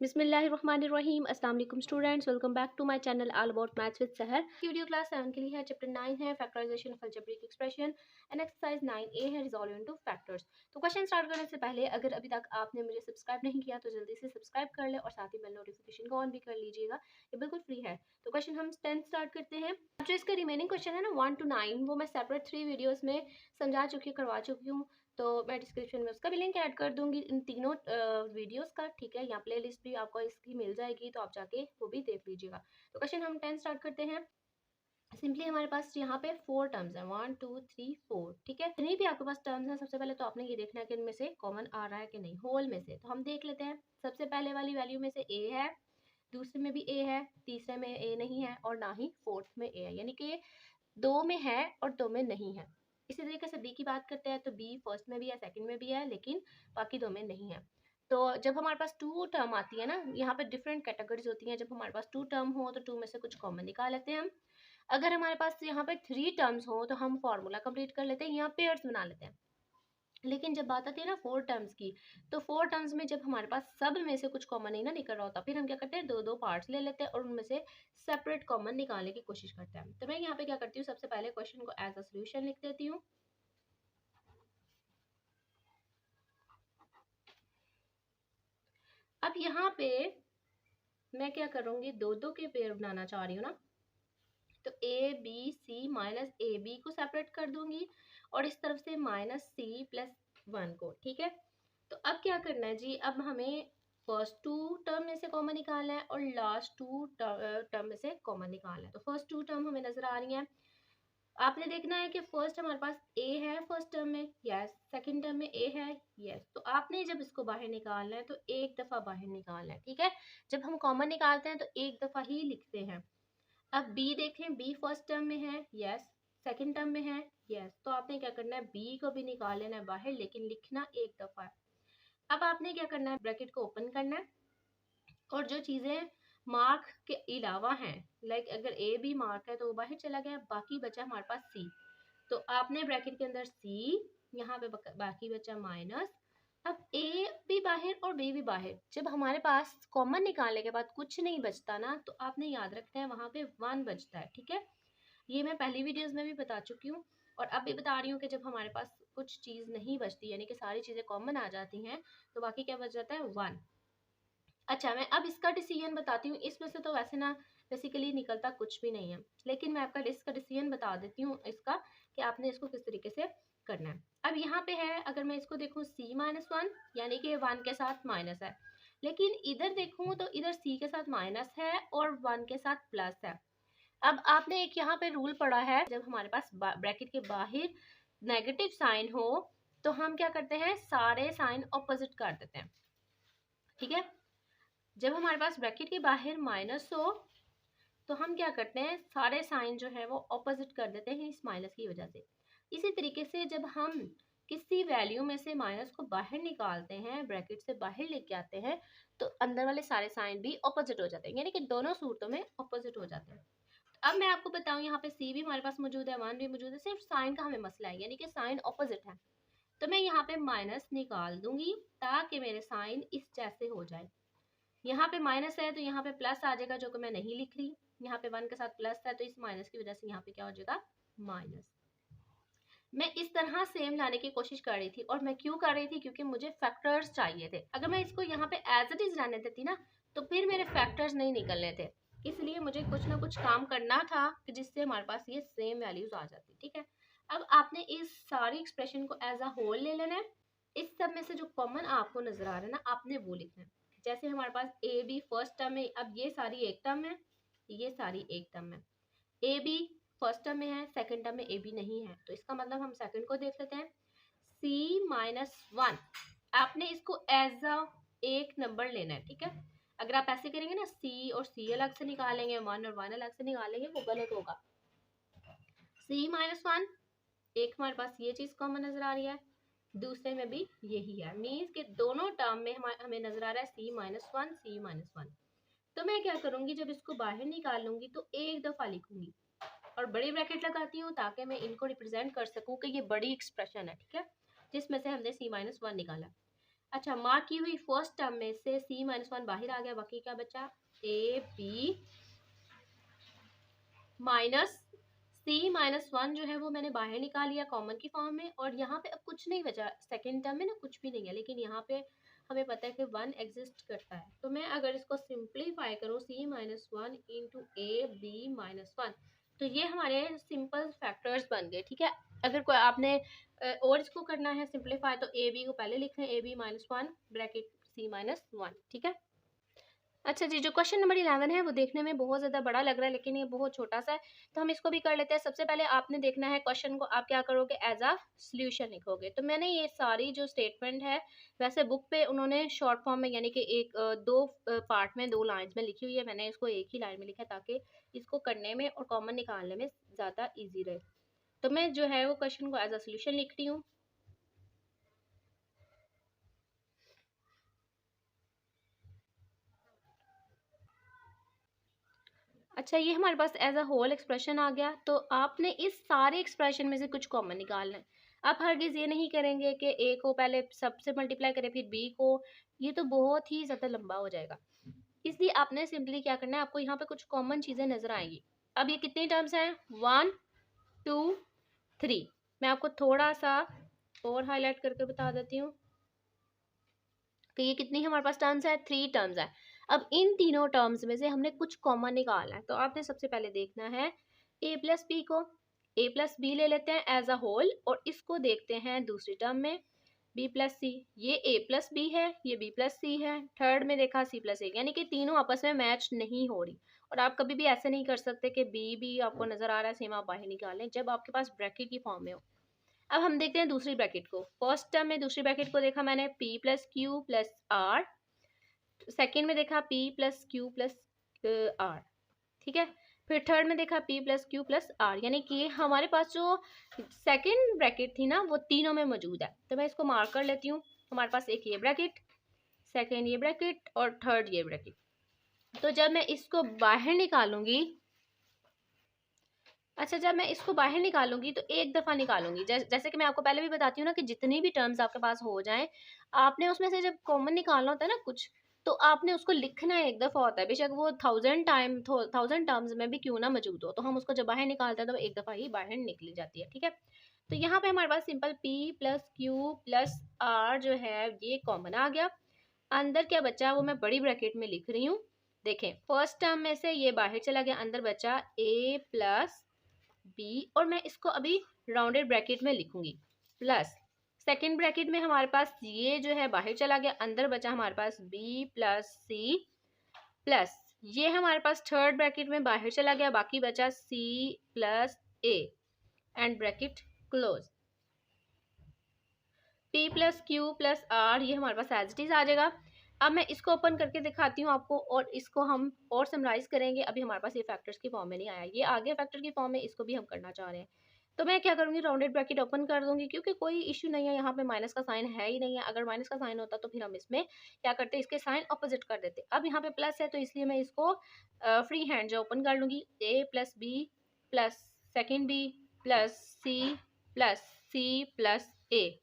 बिस्मिल्लाहिर्रहमानिर्रहीम। अस्सलाम वालेकुम students, welcome back to my channel all about maths with Sahar. Video class 7 के लिए है चैप्टर 9 है factorization of algebraic expression and exercise 9A है रिजॉल्व इनटू फैक्टर्स। तो क्वेश्चन स्टार्ट करने से पहले अगर अभी तक आपने मुझे सब्सक्राइब नहीं किया तो जल्दी से सब्सक्राइब कर ले और साथ ही बेल नोटिफिकेशन को ऑन भी कर लीजिएगा, ये बिल्कुल फ्री है। तो क्वेश्चन हम 10 स्टार्ट करते हैं। जो इसका रिमेनिंग क्वेश्चन है ना 1 to 9, वो मैं सेपरेट 3 वीडियोस में समझा चुकी करवा चुकी हूँ, तो मैं डिस्क्रिप्शन में उसका भी लिंक ऐड कर दूंगी इन तीनों वीडियोस का, ठीक है। यहाँ प्लेलिस्ट भी आपको इसकी मिल जाएगी, तो आप जाके वो भी देख लीजिएगा। तो क्वेश्चन हम 10 स्टार्ट करते हैं। सिंपली हमारे पास यहाँ पे 4 टर्म्स हैं, 1 2 3 4, ठीक है। जितनी भी आपके पास टर्म्स हैं सबसे पहले तो आपने ये देखना है कि इनमें से कॉमन आ रहा है कि नहीं, होल में से। तो हम देख लेते हैं। सबसे पहले वाली वैल्यू में से ए है, दूसरे में भी ए है, तीसरे में ए नहीं है और ना ही फोर्थ में ए है, यानी कि दो में है और दो में नहीं है। इसी तरीके से बी की बात करते हैं तो बी फर्स्ट में भी है, सेकंड में भी है, लेकिन बाकी दो में नहीं है। तो जब हमारे पास टू टर्म आती है ना, यहाँ पे डिफरेंट कैटेगरीज होती हैं। जब हमारे पास टू टर्म हो तो टू में से कुछ कॉमन निकाल लेते हैं हम। अगर हमारे पास यहाँ पे थ्री टर्म्स हो तो हम फॉर्मूला कंप्लीट कर लेते हैं, यहाँ पेयर्स बना लेते हैं। लेकिन जब बात आती है ना फोर टर्म्स की, तो फोर टर्म्स में जब हमारे पास सब में से कुछ कॉमन नहीं ना निकल रहा होता, फिर हम क्या करते हैं, दो दो पार्ट्स ले लेते हैं और उनमें से सेपरेट कॉमन निकालने की कोशिश करते हैं। तो मैं यहाँ पे क्या करती हूँ, सबसे पहले क्वेश्चन को एज अ सोल्यूशन लिख देती हूँ। अब यहाँ पे मैं क्या करूंगी, दो दो के पेयर बनाना चाह रही हूँ ना, तो A B C minus A B को सेपरेट कर दूंगी और इस तरफ से माइनस सी प्लस 1 को, ठीक है। तो अब क्या करना है जी, अब हमें फर्स्ट टू टर्म में से कॉमन निकालना है और लास्ट टू टर्म में से कॉमन निकालना है। तो फर्स्ट टू टर्म हमें नजर आ रही है। आपने देखना है कि फर्स्ट हमारे पास ए है फर्स्ट टर्म में, यस। सेकंड टर्म में ए है, यस। तो आपने जब इसको बाहर निकालना है तो एक दफा बाहर निकालना है, ठीक है। जब हम कॉमन निकालते हैं तो एक दफा ही लिखते हैं। अब बी देखें, बी फर्स्ट टर्म में है, यस। सेकंड टर्म में है, यस। तो आपने क्या करना है, बी को भी निकाल लेना है बाहर, लेकिन लिखना एक दफा है। अब आपने क्या करना है, ब्रैकेट को ओपन करना है और जो चीजें मार्क के अलावा हैं, लाइक अगर ए भी मार्क है तो वो बाहर चला गया, बाकी बचा हमारे पास सी। तो आपने ब्रैकेट के अंदर सी, यहाँ पे बाकी बचा माइनस। अब ए भी बाहर और बी भी बाहर। जब हमारे पास कॉमन निकालने के बाद कुछ नहीं बचता ना, तो आपने याद रखना है वहां पे 1 बचता है, ठीक है। ये मैं पहली वीडियोस में भी बता चुकी हूँ और अब भी बता रही हूँ कि जब हमारे पास कुछ चीज नहीं बचती, यानी कि सारी चीजें कॉमन आ जाती हैं, तो बाकी क्या बच जाता है, 1। अच्छा, मैं अब इसका डिसीजन बताती हूँ। इसमें से तो वैसे ना बेसिकली निकलता कुछ भी नहीं है, लेकिन मैं आपका इसका डिसीजन बता देती हूँ इसका, कि आपने इसको किस तरीके से करना है। अब यहाँ पे है, अगर मैं इसको देखूँ c माइनस 1, यानी कि 1 के साथ माइनस है, लेकिन इधर देखूँ तो इधर c के साथ माइनस है और 1 के साथ प्लस है। अब आपने एक यहाँ पे रूल पढ़ा है, जब हमारे पास ब्रैकेट के बाहर नेगेटिव साइन हो तो हम क्या करते हैं, सारे साइन ऑपोजिट कर देते हैं, ठीक है। जब हमारे पास ब्रैकेट के बाहर माइनस हो तो हम क्या करते हैं, सारे साइन जो है वो ऑपोजिट कर देते हैं इस माइनस की वजह से। इसी तरीके से जब हम किसी वैल्यू में से माइनस को बाहर निकालते हैं, ब्रैकेट से बाहर लेके आते हैं, तो अंदर वाले सारे साइन भी ऑपोजिट हो जाते हैं, यानी कि दोनों सूरतों में ऑपोजिट हो जाते हैं। अब मैं आपको बताऊं, यहाँ पे सी भी हमारे पास मौजूद है, 1 भी मौजूद है, सिर्फ साइन का हमें मसला है, यानी कि साइन ऑपोजिट है। तो मैं यहाँ पे माइनस निकाल दूंगी ताकि मेरे साइन इस जैसे हो जाए। यहाँ पे माइनस है तो यहाँ पे प्लस आ जाएगा, जो कि मैं नहीं लिख रही। यहाँ पे 1 के साथ प्लस है तो इस माइनस की वजह से यहाँ पे क्या हो जाएगा, माइनस। मैं इस तरह सेम लाने की कोशिश कर रही थी, और मैं क्यों कर रही थी, क्योंकि मुझे फैक्टर्स चाहिए थे। अगर मैं इसको यहाँ पे एज इट इज रहने देती ना, तो फिर मेरे फैक्टर्स नहीं निकलने थे। इसलिए मुझे कुछ ना कुछ काम करना था कि जिससे हमारे पास ये सेम वैल्यूज आ जाती, ठीक है। अब आपने इस सारी एक्सप्रेशन को एज अ होल ले लेना है। इस सब में से जो कॉमन आपको नजर आ रहा है ना, आपने वो लिखना है। जैसे हमारे पास ए बी फर्स्ट टर्म है, अब ये सारी एक टर्म है, ये सारी एक टर्म है। ए बी फर्स्ट टर्म में है, सेकंड टर्म में ए बी नहीं है, तो इसका मतलब हम सेकंड को देख लेते हैं। सी माइनस 1, आपने इसको एज अ एक नंबर लेना है, ठीक है। अगर आप ऐसे करेंगे ना, सी और सी अलग से निकालेंगे, 1 और 1 अलग से निकालेंगे, वो गलत होगा। सी माइनस 1, एक हमारे पास ये चीज कॉमन नजर आ रही है, दूसरे में भी यही है, मीन्स के दोनों टर्म में हमें नजर आ रहा है सी माइनस 1, सी माइनस 1। तो मैं क्या करूंगी, जब इसको बाहर निकाल लूंगी तो एक दफा लिखूंगी और बड़ी ब्रैकेट लगाती हूँ, ताकि मैं इनको रिप्रेजेंट कर सकूं कि ये बड़ी एक्सप्रेशन है, ठीक है, जिसमें से हमने सी माइनस 1 निकाला। अच्छा, मार्क की हुई फर्स्ट टर्म में से c माइनस 1 बाहर आ गया, बाकी क्या बचा, A B minus c minus 1 जो है वो मैंने बाहर निकाल लिया कॉमन की फॉर्म में, और यहाँ पे अब कुछ नहीं बचा, सेकेंड टर्म में ना कुछ भी नहीं है, लेकिन यहाँ पे हमें पता है कि 1 एग्जिस्ट करता है। तो मैं अगर इसको सिंप्लीफाई करूँ c minus 1 into A B minus 1, तो ये हमारे सिंपल फैक्टर्स बन गए। ठीक है, अगर कोई आपने और इसको करना है सिंप्लीफाई, तो ए बी को पहले लिख लें, A B minus 1 bracket c minus 1। ठीक है, अच्छा जी, जो क्वेश्चन नंबर 11 है वो देखने में बहुत ज़्यादा बड़ा लग रहा है, लेकिन ये बहुत छोटा सा है, तो हम इसको भी कर लेते हैं। सबसे पहले आपने देखना है क्वेश्चन को, आप क्या करोगे, एज अ सॉल्यूशन लिखोगे। तो मैंने ये सारी जो स्टेटमेंट है, वैसे बुक पे उन्होंने शॉर्ट फॉर्म में, यानी कि एक दो पार्ट में, दो लाइन्स में लिखी हुई है, मैंने इसको एक ही लाइन में लिखा है ताकि इसको करने में और कॉमन निकालने में ज़्यादा ईजी रहे। तो मैं जो है वो क्वेश्चन को एज अ सोल्यूशन लिख रही हूँ। अच्छा, ये हमारे पास एज अ होल एक्सप्रेशन आ गया। तो आपने इस सारे एक्सप्रेशन में से कुछ कॉमन निकालना है। आप हरगिज़ ये नहीं करेंगे कि ए को पहले सबसे मल्टीप्लाई करें फिर बी को, ये तो बहुत ही ज़्यादा लंबा हो जाएगा। इसलिए आपने सिंपली क्या करना है, आपको यहाँ पे कुछ कॉमन चीज़ें नज़र आएंगी। अब ये कितनी टर्म्स हैं, 1 2 3। मैं आपको थोड़ा सा और हाईलाइट करके बता देती हूँ कि ये कितनी हमारे पास टर्म्स है, 3 टर्म्स है। अब इन तीनों टर्म्स में से हमने कुछ कॉमन निकालना है। तो आपने सबसे पहले देखना है ए प्लस बी को, ए प्लस बी ले लेते हैं एज अ होल, और इसको देखते हैं दूसरी टर्म में बी प्लस सी। ये ए प्लस बी है, ये बी प्लस सी है, थर्ड में देखा सी प्लस ए, यानी कि तीनों आपस में मैच नहीं हो रही। और आप कभी भी ऐसे नहीं कर सकते कि बी भी आपको नजर आ रहा है सेम आप बाहर निकालें, जब आपके पास ब्रैकेट की फॉर्म में हो। अब हम देखते हैं दूसरी ब्रैकेट को। फर्स्ट टर्म में दूसरी ब्रैकेट को देखा मैंने p plus Q plus R, second में देखा p plus Q plus R. ठीक है, फिर थर्ड में देखा p plus Q plus R, यानी कि हमारे पास जो सेकेंड ब्रैकेट थी ना वो तीनों में मौजूद है। तो मैं इसको मार्क कर लेती हूँ। हमारे पास एक ये ब्रैकेट, सेकेंड ये ब्रैकेट और थर्ड ये ब्रैकेट। तो जब मैं इसको बाहर निकालूंगी, अच्छा जब मैं इसको बाहर निकालूंगी तो एक दफ़ा निकालूंगी। जैसे कि मैं आपको पहले भी बताती हूँ ना कि जितनी भी टर्म्स आपके पास हो जाएं, आपने उसमें से जब कॉमन निकालना होता है ना कुछ, तो आपने उसको लिखना एक दफ़ा होता है, बेशक वो 1000 टर्म्स में भी क्यों ना मौजूद हो। तो हम उसको जब बाहर निकालते हैं तो एक दफ़ा ही बाहर निकली जाती है। ठीक है, तो यहाँ पे हमारे पास simple p plus Q plus R जो है ये कॉमन आ गया। अंदर क्या बचा वो मैं बड़ी ब्रैकेट में लिख रही हूँ। देखें, फर्स्ट टर्म में से ये बाहर चला गया, अंदर बचा a प्लस बी, और मैं इसको अभी राउंडेड ब्रैकेट में लिखूंगी, प्लस सेकेंड ब्रैकेट में हमारे पास ये जो है बाहर चला गया, अंदर बचा हमारे पास बी प्लस सी, प्लस ये हमारे पास थर्ड ब्रैकेट में बाहर चला गया, बाकी बचा C plus A and bracket close. P plus Q plus R ये हमारे पास एज इट इज आ जाएगा। अब मैं इसको ओपन करके दिखाती हूँ आपको, और इसको हम और समराइज करेंगे। अभी हमारे पास ये फैक्टर्स की फॉर्म में नहीं आया, ये आगे फैक्टर की फॉर्म में, इसको भी हम करना चाह रहे हैं। तो मैं क्या करूँगी, राउंडेड ब्रैकेट ओपन कर दूंगी, क्योंकि कोई इशू नहीं है, यहाँ पे माइनस का साइन है ही नहीं है। अगर माइनस का साइन होता तो फिर हम इसमें क्या करते, इसके साइन अपोजिट कर देते। अब यहाँ पे प्लस है तो इसलिए मैं इसको फ्री हैंड जो ओपन कर लूंगी, A plus B plus second B plus C plus A,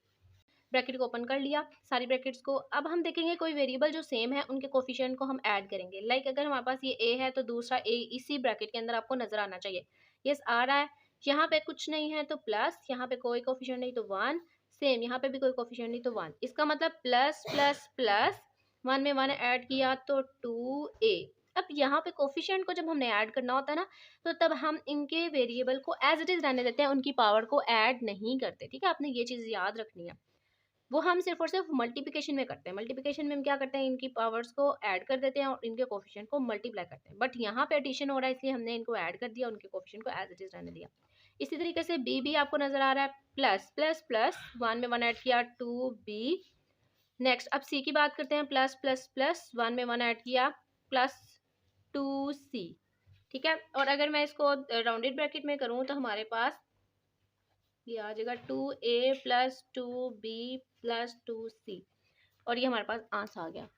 bracket को ओपन कर लिया सारी ब्रैकेट्स को। अब हम देखेंगे कोई वेरिएबल जो सेम है उनके कोफिशिएंट को हम ऐड करेंगे। लाइक अगर हमारे पास ये ए है तो दूसरा ए इसी ब्रैकेट के अंदर आपको नजर आना चाहिए। यस आ रहा है, यहाँ पे कुछ नहीं है तो प्लस, यहाँ पे कोई कोफिशिएंट नहीं तो 1, सेम यहाँ पे भी कोई कोफिशिएंट नहीं तो 1। इसका मतलब प्लस प्लस प्लस 1 में 1 ऐड किया तो 2a। अब यहाँ पे कोफिशिएंट को जब हमने ऐड करना होता है ना, तो तब हम इनके वेरिएबल को एज इट इज रहने देते हैं, उनकी पावर को ऐड नहीं करते। ठीक है, आपने ये चीज़ याद रखनी है। वो हम सिर्फ और सिर्फ मल्टीप्लिकेशन में करते हैं। मल्टीप्लिकेशन में हम क्या करते हैं, इनकी पावर्स को ऐड कर देते हैं और इनके कोफिशिएंट को मल्टीप्लाई करते हैं। बट यहाँ पे एडिशन हो रहा है इसलिए हमने इनको ऐड कर दिया, उनके कोफिशिएंट को एज इट इज रहने दिया। इसी तरीके से बी भी आपको नजर आ रहा है, प्लस प्लस प्लस 1 में 1 ऐड किया 2b। नेक्स्ट अब सी की बात करते हैं, प्लस प्लस प्लस 1 में 1 ऐड किया प्लस 2c। ठीक है, और अगर मैं इसको राउंडेड ब्रैकेट में करूँ तो हमारे पास ये आ जाएगा 2a plus 2b plus 2c, और ये हमारे पास आंसर आ गया।